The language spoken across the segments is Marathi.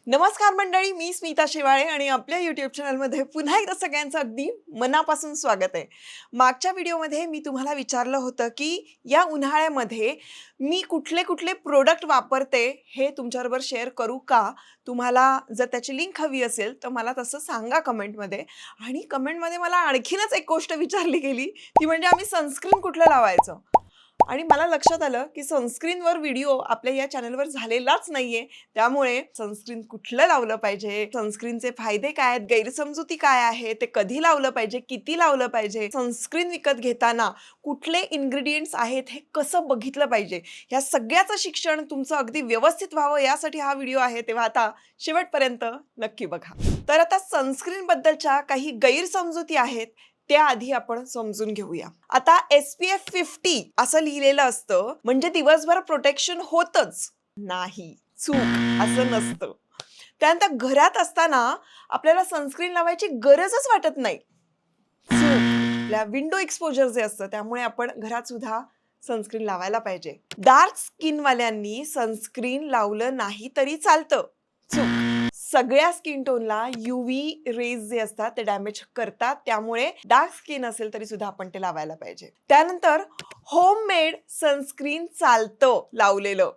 नमस्कार मंडळी, मी स्मिता शेवाळे आणि आपल्या यूट्यूब चॅनलमध्ये पुन्हा एकदा सगळ्यांचं अगदी मनापासून स्वागत आहे. मागच्या व्हिडिओमध्ये मी तुम्हाला विचारलं होतं की या उन्हाळ्यामध्ये मी कुठले कुठले प्रोडक्ट वापरते हे तुमच्याबरोबर शेअर करू का? तुम्हाला जर त्याची लिंक हवी असेल तर मला तसं सांगा कमेंटमध्ये. आणि कमेंटमध्ये मला आणखीनच एक गोष्ट विचारली गेली, ती म्हणजे आम्ही सनस्क्रीन कुठलं लावायचं. आणि मला लक्षात आलं की सनस्क्रीनवर व्हिडिओ आपल्या या चॅनलवर झालेलाच नाहीये. त्यामुळे सनस्क्रीन कुठलं लावलं पाहिजे, सनस्क्रीनचे फायदे काय आहेत, गैरसमजुती काय आहे, ते कधी लावलं पाहिजे, किती लावलं पाहिजे, सनस्क्रीन विकत घेताना कुठले इन्ग्रेडियंट्स आहेत हे कसं बघितलं पाहिजे, या सगळ्याचं शिक्षण तुमचं अगदी व्यवस्थित व्हावं यासाठी हा व्हिडिओ आहे. तेव्हा आता शेवटपर्यंत नक्की बघा. तर आता सनस्क्रीन बद्दलच्या काही गैरसमजुती आहेत त्या आधी आपण समजून घेऊया. आता SPF 50 असं लिहिलेलं असतं म्हणजे दिवसभर प्रोटेक्शन होतच नाही. चूक, असं नसतं. त्यानंतर घरात असताना आपल्याला सनस्क्रीन लावायची गरजच वाटत नाही. चूक. आपल्या विंडो एक्सपोजर जे असतं त्यामुळे आपण घरात सुद्धा सनस्क्रीन लावायला पाहिजे. डार्क स्किन वाल्यांनी सनस्क्रीन लावलं नाही तरी चालतं. चूक. सगळ्या स्किन टोनला UV रेज जे असतात ते डॅमेज करतात, त्यामुळे डार्क स्किन असेल तरी सुद्धा आपण ते लावायला पाहिजे. त्यानंतर होममेड सनस्क्रीन चालतं लावलेलं.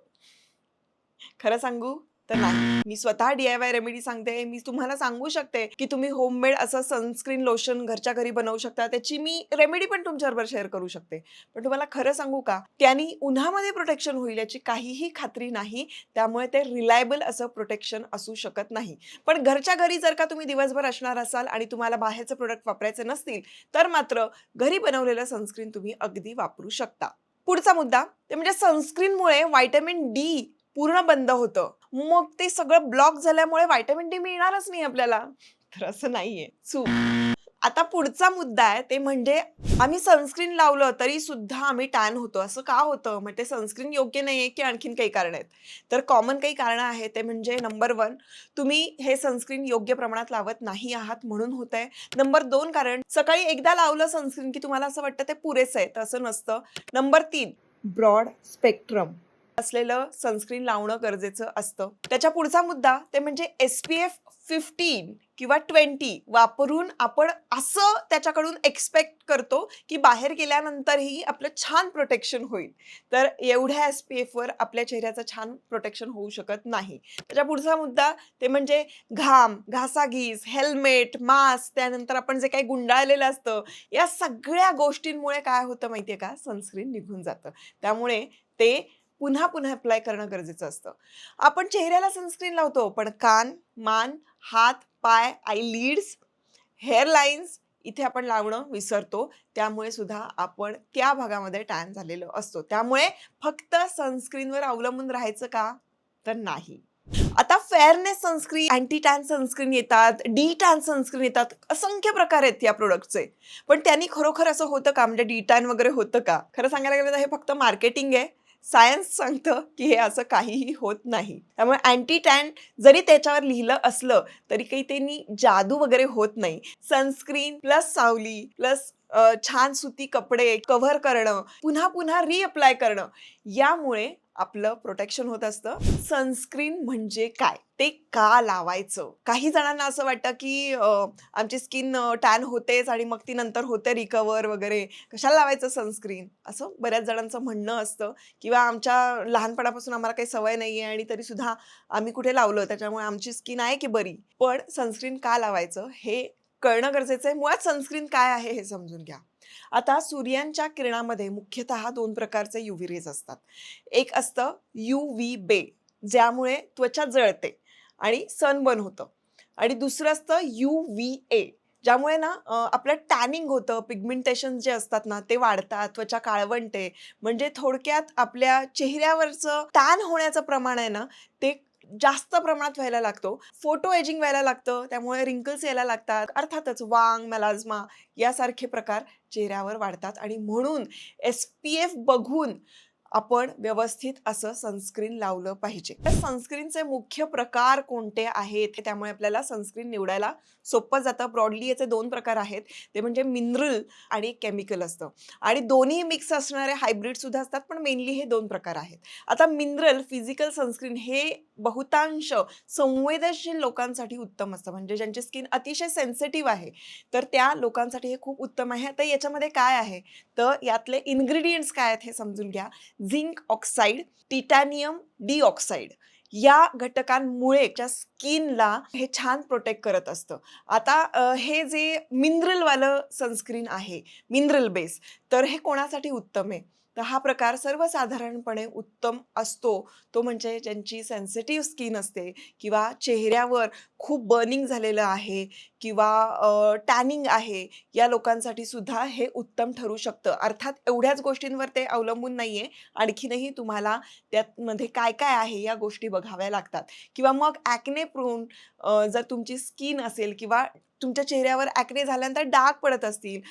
खरं सांगू तर नाही. मी स्वतः DIY रेमेडी सांगते. मी तुम्हाला सांगू शकते की तुम्ही होममेड असं सनस्क्रीन लोशन घरच्या घरी बनवू शकता. त्याची मी रेमेडी पण तुमच्याबरोबर शेअर करू शकते. पण तुम्हाला खरं सांगू का, त्यानी उन्हामध्ये प्रोटेक्शन होईल याची काहीही खात्री नाही. त्यामुळे ते रिलायबल असं प्रोटेक्शन असू शकत नाही. पण घरच्या घरी जर का तुम्ही दिवसभर असणार असाल आणि तुम्हाला बाहेरचे प्रोडक्ट वापरायचे नसतील तर मात्र घरी बनवलेलं सनस्क्रीन तुम्ही अगदी वापरू शकता. पुढचा मुद्दा ते म्हणजे सनस्क्रीनमुळे व्हिटॅमिन D पूर्ण बंद होतं. मग ते सगळं ब्लॉक झाल्यामुळे व्हिटॅमिन D मिळणारच नाही आपल्याला. तर असं नाहीये. चूक. आता पुढचा मुद्दा आहे ते म्हणजे आम्ही सनस्क्रीन लावलं तरी सुद्धा आम्ही टॅन होतो. असं का होतं? मग ते सनस्क्रीन योग्य नाहीये की आणखीन काही कारण आहेत? तर कॉमन काही कारणं आहेत. ते म्हणजे नंबर 1 तुम्ही हे सनस्क्रीन योग्य प्रमाणात लावत नाही आहात म्हणून होतंय. नंबर 2 कारण सकाळी एकदा लावलं सनस्क्रीन की तुम्हाला असं वाटतं ते पुरेसं आहे. तसं नसतं. नंबर 3 ब्रॉड स्पेक्ट्रम असलेलं सनस्क्रीन लावणं गरजेचं असतं. त्याच्या पुढचा मुद्दा ते म्हणजे SPF 15 किंवा 20 वापरून आपण असं त्याच्याकडून एक्सपेक्ट करतो की बाहेर गेल्यानंतरही आपलं छान प्रोटेक्शन होईल. तर एवढ्या SPFवर आपल्या चेहऱ्याचं छान प्रोटेक्शन होऊ शकत नाही. त्याच्या पुढचा मुद्दा ते म्हणजे घाम, घासाघीस, हेल्मेट, मास्क, त्यानंतर आपण जे काही गुंडाळलेलं असतं, या सगळ्या गोष्टींमुळे काय होतं माहितीये का, सनस्क्रीन निघून जातं. त्यामुळे ते पुन्हा पुन्हा अप्लाय करणं गरजेचं असतं. आपण चेहऱ्याला सनस्क्रीन लावतो, पण कान, मान, हात, पाय, आयलिड्स, हेअरलाईन्स इथे आपण लावणं विसरतो. त्यामुळे सुद्धा आपण त्या भागामध्ये टॅन झालेलो असतो. त्यामुळे फक्त सनस्क्रीनवर अवलंबून राहायचं का? तर नाही. आता fairness sunscreen, anti tan sunscreen येतात, डी टॅन सनस्क्रीन येतात. असंख्य प्रकार आहेत या प्रॉडक्टचे. पण त्यांनी खरोखर असं होतं का? म्हणजे डी टॅन वगैरे होतं का? खरं सांगायला गेलं तर हे फक्त मार्केटिंग आहे. सायन्स सांगतं की हे असं काहीही होत नाही. त्यामुळे अँटी टॅन जरी त्याच्यावर लिहिलं असलं तरी काही त्यांनी जादू वगैरे होत नाही. सनस्क्रीन प्लस सावली प्लस छान सुती कपडे कव्हर करणं, पुन्हा पुन्हा रिअप्लाय करणं, यामुळे आपलं प्रोटेक्शन होत असतं. सनस्क्रीन म्हणजे काय? ते का लावायचं? काही जणांना असं वाटतं की आमची स्किन टॅन होतेच आणि मग ती नंतर होते रिकव्हर वगैरे, कशाला लावायचं सनस्क्रीन? असं बऱ्याच जणांचं म्हणणं असतं. किंवा आमच्या लहानपणापासून आम्हाला काही सवय नाहीये आणि तरी सुद्धा आम्ही कुठे लावलं त्याच्यामुळे आमची स्किन आहे की बरी. पण सनस्क्रीन का लावायचं हे कळणं गरजेचं आहे. मुळात सनस्क्रीन काय आहे हे समजून घ्या. आता सूर्यांच्या किरणामध्ये मुख्यतः 2 प्रकारचे UV रेज असतात. एक असतं UVB ज्यामुळे त्वचा जळते आणि सनबर्न होतं. आणि दुसरं असतं UVA ज्यामुळे ना आपलं टॅनिंग होतं, पिगमेंटेशन जे असतात ना ते वाढतात, त्वचा काळवंटे. म्हणजे थोडक्यात आपल्या चेहऱ्यावरचं टॅन होण्याचं प्रमाण आहे ना ते जास्त प्रमाणात व्हायला लागतो. फोटो एजिंग व्हायला लागतं, त्यामुळे रिंकल्स यायला लागतात. अर्थातच वांग, मेलाझ्मा यासारखे प्रकार चेहऱ्यावर वाढतात आणि म्हणून SPF बघून आपण व्यवस्थित असं सनस्क्रीन लावलं पाहिजे. तर सनस्क्रीनचे मुख्य प्रकार कोणते आहेत, त्यामुळे आपल्याला सनस्क्रीन निवडायला सोपं जातं. ब्रॉडली याचे 2 प्रकार आहेत, ते म्हणजे मिनरल आणि केमिकल असतं आणि दोन्ही मिक्स असणारे हायब्रिड सुद्धा असतात, पण मेनली हे 2 प्रकार आहेत. आता मिनरल फिजिकल सनस्क्रीन हे बहुतांश संवेदनशील लोकांसाठी उत्तम असतं, म्हणजे ज्यांची स्किन अतिशय सेन्सिटिव्ह आहे, तर त्या लोकांसाठी हे खूप उत्तम आहे. आता याच्यामध्ये काय आहे, तर यातले इन्ग्रेडियंट्स काय आहेत हे समजून घ्या. झिंक ऑक्साईड, टिटॅनियम डिऑक्साईड या घटकांमुळे त्या स्किनला हे छान प्रोटेक्ट करत असतं. आता हे जे मिनरलवालं सनस्क्रीन आहे, मिनरल बेस, तर हे कोणासाठी उत्तम आहे? तर हा प्रकार सर्वसाधारणपणे उत्तम असतो. तो म्हणजे ज्यांची सेन्सिटिव्ह स्किन असते किंवा चेहऱ्यावर खूप बर्निंग झालेलं आहे किंवा टॅनिंग आहे, या लोकांसाठी सुद्धा हे उत्तम ठरू शकतं. अर्थात एवढ्याच गोष्टींवर ते अवलंबून नाहीये. आणखीनही तुम्हाला त्यामध्ये काय-काय आहे या गोष्टी बघाव्या लागतात किंवा मग ॲक्ने प्रोन जर तुमची स्किन असेल किंवा तुमच्या चेहऱ्यावर ॲक्ने झाल्यानंतर डाग पडत असतील,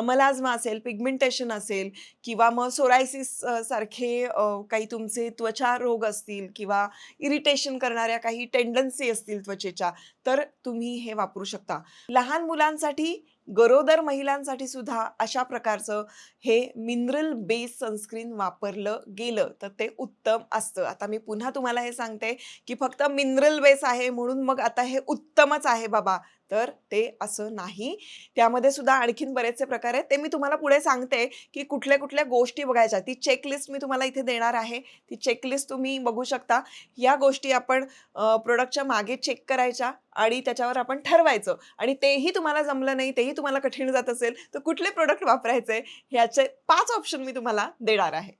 मलाज्मा असेल, पिगमेंटेशन असेल किंवा मग सोरायसिस सारखे काही तुमचे त्वचा रोग असतील किंवा इरिटेशन करणाऱ्या काही टेंडन्सी असतील त्वचेच्या, तर तुम्ही हे वापरू शकता. लहान मुलांसाठी, गरोदर महिलांसाठी सुद्धा अशा प्रकारचं हे मिनरल बेस सनस्क्रीन वापरलं गेलं तर ते उत्तम असतं. आता मी पुन्हा तुम्हाला हे सांगते, की फक्त मिनरल बेस आहे म्हणून मग आता हे उत्तमच आहे बाबा, तर ते असं नाही. त्यामध्ये सुद्धा आणखीन बरेचसे प्रकार आहेत. ते मी तुम्हाला पुढे सांगते, की कुठल्या-कुठल्या गोष्टी बघायच्या. ती चेकलिस्ट मी तुम्हाला इथे देणार आहे. ती चेकलिस्ट तुम्ही बघू शकता. या गोष्टी आपण प्रॉडक्टच्या मागे चेक करायच्या आणि त्याच्यावर आपण ठरवायचं आणि तेही तुम्हाला जमलं नाही, तेही तुम्हाला कठीण जात असेल, तर कुठले प्रॉडक्ट वापरायचे ह्याचे 5 ऑप्शन मी तुम्हाला देणार आहे.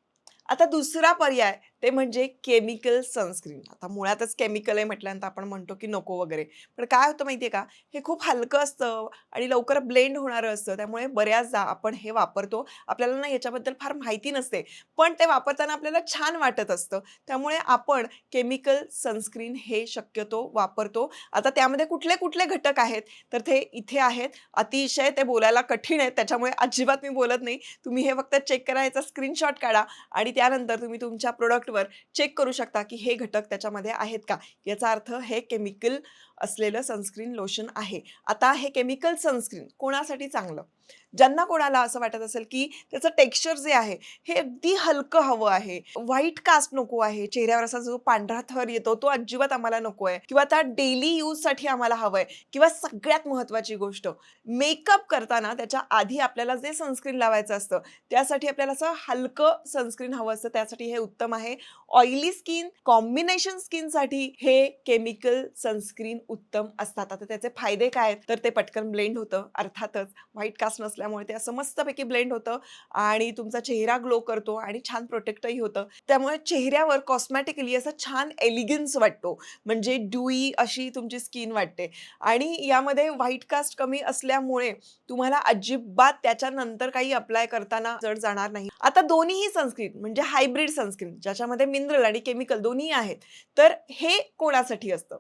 आता दुसरा पर्याय ते म्हणजे केमिकल सनस्क्रीन. आता मुळातच केमिकल आहे म्हटल्यानंतर आपण म्हणतो की नको वगैरे. पण काय होतं माहिती आहे का? हे खूप हलकं असतं आणि लवकर ब्लेंड होणारं असतं. त्यामुळे बऱ्याचदा आपण हे वापरतो. आपल्याला ना याच्याबद्दल फार माहिती नसते. पण ते वापरताना आपल्याला छान वाटत असतं. त्यामुळे आपण केमिकल सनस्क्रीन हे शक्यतो वापरतो. आता त्यामध्ये कुठले-कुठले घटक आहेत, तर ते इथे आहेत. अतिशय ते बोलायला कठीण आहे. त्याच्यामुळे अजिबात मी बोलत नाही. तुम्ही हे फक्त चेक करायचा स्क्रीनशॉट काढा आणि त्यानंतर तुम्ही तुमच्या प्रॉडक्टवर चेक करू शकता की हे घटक त्याच्यामध्ये आहेत का. याचा अर्थ हे केमिकल असलेलं सनस्क्रीन लोशन आहे. आता हे केमिकल सनस्क्रीन कोणासाठी चांगलं? ज्यांना कोणाला असं वाटत असेल की त्याचं टेक्स्चर जे आहे हे अगदी हलकं हवं आहे, व्हाईट कास्ट नको आहे, चेहऱ्यावर असा जो पांढरा थर येतो तो अजिबात आम्हाला नको आहे किंवा त्या डेली यूजसाठी आम्हाला हवं आहे किंवा सगळ्यात महत्त्वाची गोष्ट, मेकअप करताना त्याच्या आधी आपल्याला जे सनस्क्रीन लावायचं असतं त्यासाठी आपल्याला असं हलकं सनस्क्रीन हवं असतं, त्यासाठी हे उत्तम आहे. ऑइली स्किन, कॉम्बिनेशन स्किनसाठी हे केमिकल सनस्क्रीन उत्तम असतात. आता त्याचे फायदे काय आहेत? तर ते पटकन ब्लेंड होतं अर्थातच. व्हाईट कास्ट नसल्यामुळे ते असं मस्तपैकी ब्लेंड होतं आणि तुमचा चेहरा ग्लो करतो आणि छान प्रोटेक्टही होतं. त्यामुळे चेहऱ्यावर कॉस्मॅटिकली असा छान एलिगन्स वाटतो. म्हणजे ड्यूई अशी तुमची स्किन वाटते आणि यामध्ये व्हाईट कास्ट कमी असल्यामुळे तुम्हाला अजिबात त्याच्यानंतर काही अप्लाय करताना जड जाणार नाही. आता दोन्हीही सनस्क्रीन म्हणजे हायब्रिड सनस्क्रीन ज्याच्यामध्ये मिनरल आणि केमिकल दोन्ही आहेत. तर हे कोणासाठी असतं?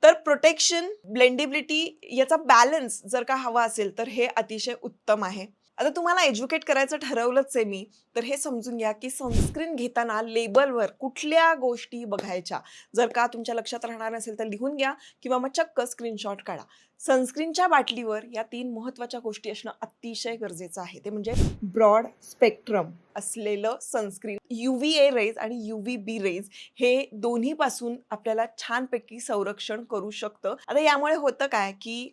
तर प्रोटेक्शन, ब्लेंडेबिलिटी याचा बॅलन्स जर का हवा असेल तर हे अतिशय उत्तम आहे. आता तुम्हाला एज्युकेट करायचं ठरवलंच आहे मी, तर हे समजून घ्या की सनस्क्रीन घेताना लेबलवर कुठल्या गोष्टी बघायच्या. जर का तुमच्या लक्षात राहणार नसेल तर लिहून घ्या किंवा मग चक्क स्क्रीनशॉट काढा. सनस्क्रीनच्या बाटलीवर या 3 महत्त्वाच्या गोष्टी असणं अतिशय गरजेचं आहे. ते म्हणजे ब्रॉड स्पेक्ट्रम असलेलं सनस्क्रीन, UVA रेज आणि UVB रेज हे दोन्हीपासून आपल्याला छानपैकी संरक्षण करू शकतं. आता यामुळे होतं काय, की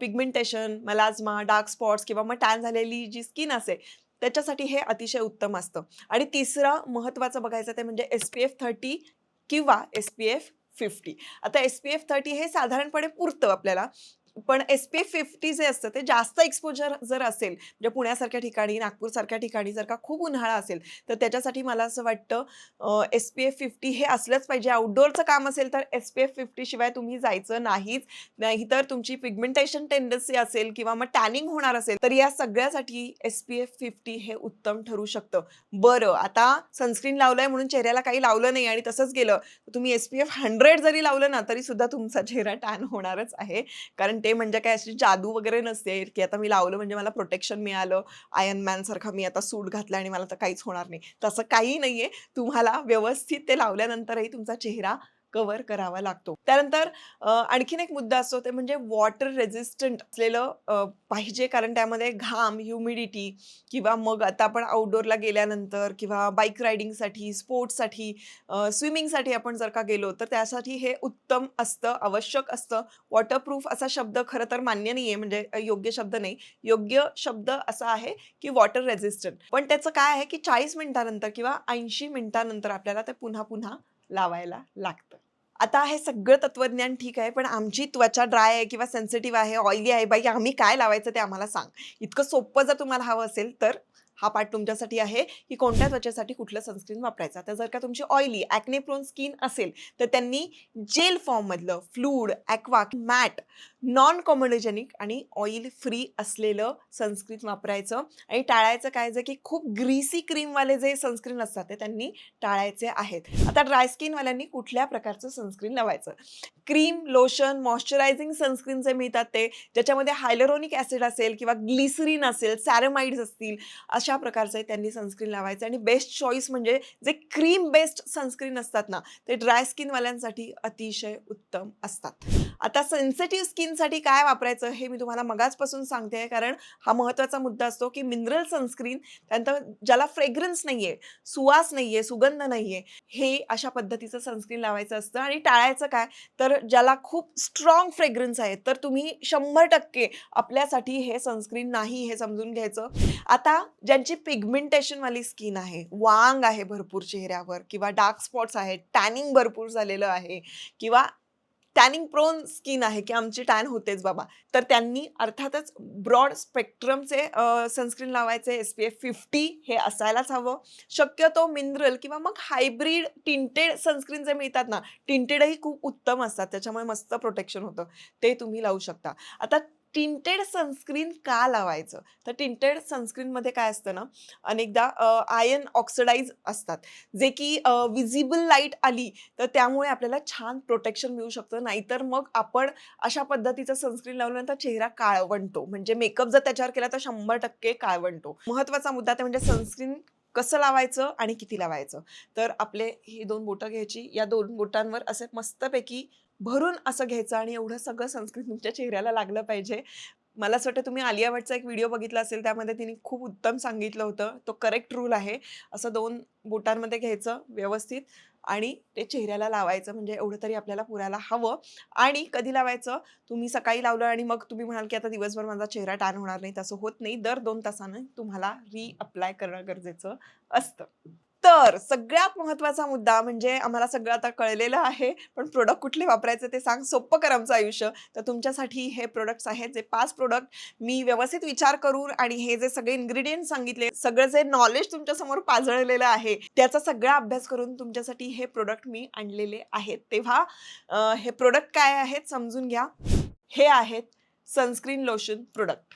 पिगमेंटेशन, मेलास्मा, डार्क स्पॉट्स किंवा मग टॅन झालेली जी स्किन असेल, त्याच्यासाठी हे अतिशय उत्तम असतं. आणि तिसरं महत्त्वाचं बघायचं ते म्हणजे SPF 30 किंवा SPF 50. आता SPF 30 हे साधारणपणे पुरतं आपल्याला. पण SPF 50 जे असतं ते जास्त एक्सपोजर जर असेल, म्हणजे पुण्यासारख्या ठिकाणी, नागपूरसारख्या ठिकाणी जर का खूप उन्हाळा असेल, तर त्याच्यासाठी मला असं वाटतं SPF 50 हे असलंच पाहिजे. आउटडोअरचं काम असेल तर SPF 50 शिवाय तुम्ही जायचं नाहीच. नाहीतर तुमची पिगमेंटेशन टेंडन्सी असेल किंवा मग टॅनिंग होणार असेल, तर या सगळ्यासाठी SPF 50 हे उत्तम ठरू शकतं. बरं, आता सनस्क्रीन लावलंय म्हणून चेहऱ्याला काही लावलं नाही आणि तसंच गेलं, तर तुम्ही SPF 100 जरी लावलं ना, तरी सुद्धा तुमचा चेहरा टॅन होणारच आहे. कारण ते म्हणजे काय अशी जादू वगैरे नसते की आता मी लावलं म्हणजे मला प्रोटेक्शन मिळालं, आयर्न मॅन सारखं मी आता सूट घातला आणि मला तर काहीच होणार नाही. तसं काही नाहीये. तुम्हाला व्यवस्थित ते लावल्यानंतरही तुमचा चेहरा कव्हर करावा लागतो. त्यानंतर आणखीन एक मुद्दा असतो ते म्हणजे वॉटर रेझिस्टंट असलेलं पाहिजे, कारण त्यामध्ये घाम, ह्युमिडिटी किंवा मग आता आपण आउटडोअरला गेल्यानंतर किंवा बाईक रायडिंगसाठी, स्पोर्ट्ससाठी, स्विमिंगसाठी आपण जर का गेलो तर त्यासाठी हे उत्तम असतं, आवश्यक असतं. वॉटरप्रूफ असा शब्द खरं तर मान्य नाहीये, म्हणजे योग्य शब्द नाही. योग्य शब्द असा आहे की वॉटर रेझिस्टंट. पण त्याचं काय आहे की 40 मिनिटानंतर किंवा 80 मिनिटानंतर आपल्याला ते पुन्हा पुन्हा लावायला लागतं. आता हे सगळं तत्वज्ञान ठीक आहे, पण आमची त्वचा ड्राय आहे किंवा सेन्सिटिव्ह आहे, ऑइली आहे, बाई आम्ही काय लावायचं ते आम्हाला सांग. इतकं सोपं जर तुम्हाला हवं असेल तर हा पार्ट तुमच्यासाठी आहे की कोणत्या त्वचेसाठी कुठलं सनस्क्रीन वापरायचं. आता जर का तुमची ऑइली, ॲक्ने प्रोन स्किन असेल तर त्यांनी जेल फॉर्ममधलं fluid, aqua, matte, non comedogenic आणि ऑइल फ्री असलेलं सनस्क्रीन वापरायचं आणि टाळायचं काय, जे की खूप ग्रीसी क्रीमवाले जे सनस्क्रीन असतात ते त्यांनी टाळायचे आहेत. आता ड्राय स्किनवाल्यांनी कुठल्या प्रकारचं सनस्क्रीन लावायचं. क्रीम, लोशन, मॉइश्चरायझिंग सनस्क्रीन जे मिळतात ते, ज्याच्यामध्ये हायलुरॉनिक ॲसिड असेल किंवा ग्लिसरीन असेल, सॅरामाइड्स असतील, अशा प्रकारचे त्यांनी सनस्क्रीन लावायचं. आणि बेस्ट चॉईस म्हणजे जे क्रीम बेस्ड सनस्क्रीन असतात ना, ते ड्राय स्किनवाल्यांसाठी अतिशय उत्तम असतात. आता सेन्सिटिव्ह स्किनसाठी काय वापरायचं हे मी तुम्हाला मगाचपासून सांगते, कारण हा महत्त्वाचा मुद्दा असतो की मिनरल सनस्क्रीन, त्यानंतर ज्याला फ्रेग्रन्स नाहीये, सुवास नाहीये, सुगंध नाहीये, हे अशा पद्धतीचं सनस्क्रीन लावायचं असतं. आणि टाळायचं काय, तर ज्याला खूप स्ट्रॉंग फ्रेग्रन्स आहे तर तुम्ही 100% आपल्यासाठी हे सनस्क्रीन नाही, हे समजून घ्यायचं. आता ज्यांची पिगमेंटेशनवाली स्किन आहे, वांग आहे भरपूर चेहऱ्यावर किंवा डार्क स्पॉट्स आहेत, टॅनिंग भरपूर झालेलं आहे किंवा टॅनिंग प्रोन स्किन आहे की आमची टॅन होतेच बाबा, तर त्यांनी अर्थातच ब्रॉड स्पेक्ट्रमचे सनस्क्रीन लावायचे. SPF 50 हे असायलाच हवं. शक्यतो मिनरल किंवा मग हायब्रिड टिंटेड सनस्क्रीन जे मिळतात ना, टिंटेडही खूप उत्तम असतात, त्याच्यामुळे मस्त प्रोटेक्शन होतं, ते तुम्ही लावू शकता. आता टिंटेड सनस्क्रीन का लावायचं, तर टिंटेड सनस्क्रीनमध्ये काय असतं ना, अनेकदा आयर्न ऑक्सिडाइज असतात, जे की विजिबल लाईट आली तर त्यामुळे आपल्याला छान प्रोटेक्शन मिळू शकतं. नाहीतर मग आपण अशा पद्धतीचं सनस्क्रीन लावल्यानंतर चेहरा काळवंटो, म्हणजे मेकअप जर त्याच्यावर केला तर 100% काळवंटो. महत्त्वाचा मुद्दा ते म्हणजे सनस्क्रीन कसं लावायचं आणि किती लावायचं. तर आपले ही 2 बोटं घ्यायची, या 2 बोटांवर असे मस्तपैकी भरून असं घ्यायचं आणि एवढं सगळं सनस्क्रीन तुमच्या चेहऱ्याला लागलं पाहिजे. मला असं वाटतं तुम्ही आलिया भट्टचा एक व्हिडिओ बघितला असेल, त्यामध्ये तिने खूप उत्तम सांगितलं होतं. तो करेक्ट रूल आहे. असं 2 बोटांमध्ये घ्यायचं व्यवस्थित आणि ते चेहऱ्याला लावायचं, म्हणजे एवढं तरी आपल्याला पुरायला हवं. आणि कधी लावायचं, तुम्ही सकाळी लावलं आणि मग तुम्ही म्हणाल की आता दिवसभर माझा चेहरा टॅन होणार नाही, तसं होत नाही. दर 2 तासानं तुम्हाला रिअप्लाय करणं गरजेचं असतं. तर सगळ्यात महत्त्वाचा मुद्दा म्हणजे आम्हाला सगळं आता कळलेलं आहे, पण प्रोडक्ट कुठले वापरायचे ते सांग, सोपं कर आमचं आयुष्य. तर तुमच्यासाठी हे प्रोडक्ट्स आहेत, जे 5 प्रोडक्ट मी व्यवस्थित विचार करून आणि हे जे सगळे इन्ग्रेडियंट्स सांगितले, सगळं जे नॉलेज तुमच्यासमोर पाझळलेलं आहे, त्याचा सगळा अभ्यास करून तुमच्यासाठी हे प्रोडक्ट मी आणलेले आहेत. तेव्हा हे प्रोडक्ट काय आहेत समजून घ्या. हे आहेत सनस्क्रीन लोशन प्रोडक्ट.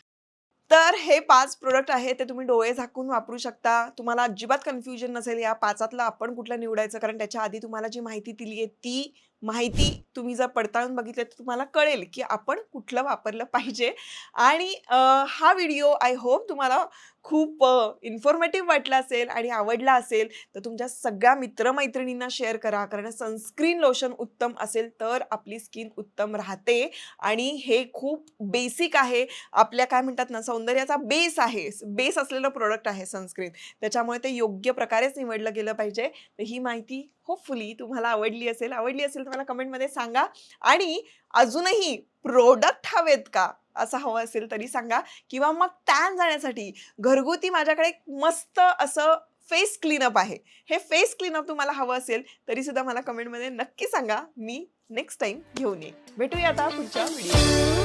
तर हे 5 प्रोडक्ट आहेत, ते तुम्ही डोळे झाकून वापरू शकता. तुम्हाला अजिबात कन्फ्युजन नसेल या 5तलं आपण कुठलं निवडायचं, कारण त्याच्या आधी तुम्हाला जी माहिती दिली आहे ती माहिती तुम्ही जर पडताळून बघितली तर तुम्हाला कळेल की आपण कुठलं वापरलं पाहिजे. आणि हा व्हिडिओ आय होप तुम्हाला खूप इन्फॉर्मेटिव्ह वाटला असेल आणि आवडला असेल, तर तुमच्या सगळ्या मित्रमैत्रिणींना शेअर करा, कारण सनस्क्रीन लोशन उत्तम असेल तर आपली स्किन उत्तम राहते. आणि हे खूप बेसिक आहे, आपल्या काय म्हणतात ना, सौंदर्याचा बेस आहे, बेस असलेलं प्रोडक्ट आहे सनस्क्रीन, त्याच्यामुळे ते योग्य प्रकारेच निवडलं गेलं पाहिजे. तर ही माहिती होपफुली तुम्हाला आवडली असेल. आवडली असेल तर मला कमेंटमध्ये सांगा. आणि अजूनही प्रोडक्ट हवेत का, असं हवं असेल तरी सांगा. किंवा मग टॅन जाण्यासाठी घरगुती माझ्याकडे एक मस्त असं फेस क्लीनअप आहे. हे फेस क्लीनअप तुम्हाला हवं असेल तरी सुद्धा मला कमेंटमध्ये नक्की सांगा. मी नेक्स्ट टाइम घेऊन येईन. भेटूया आता पुढच्या व्हिडिओ.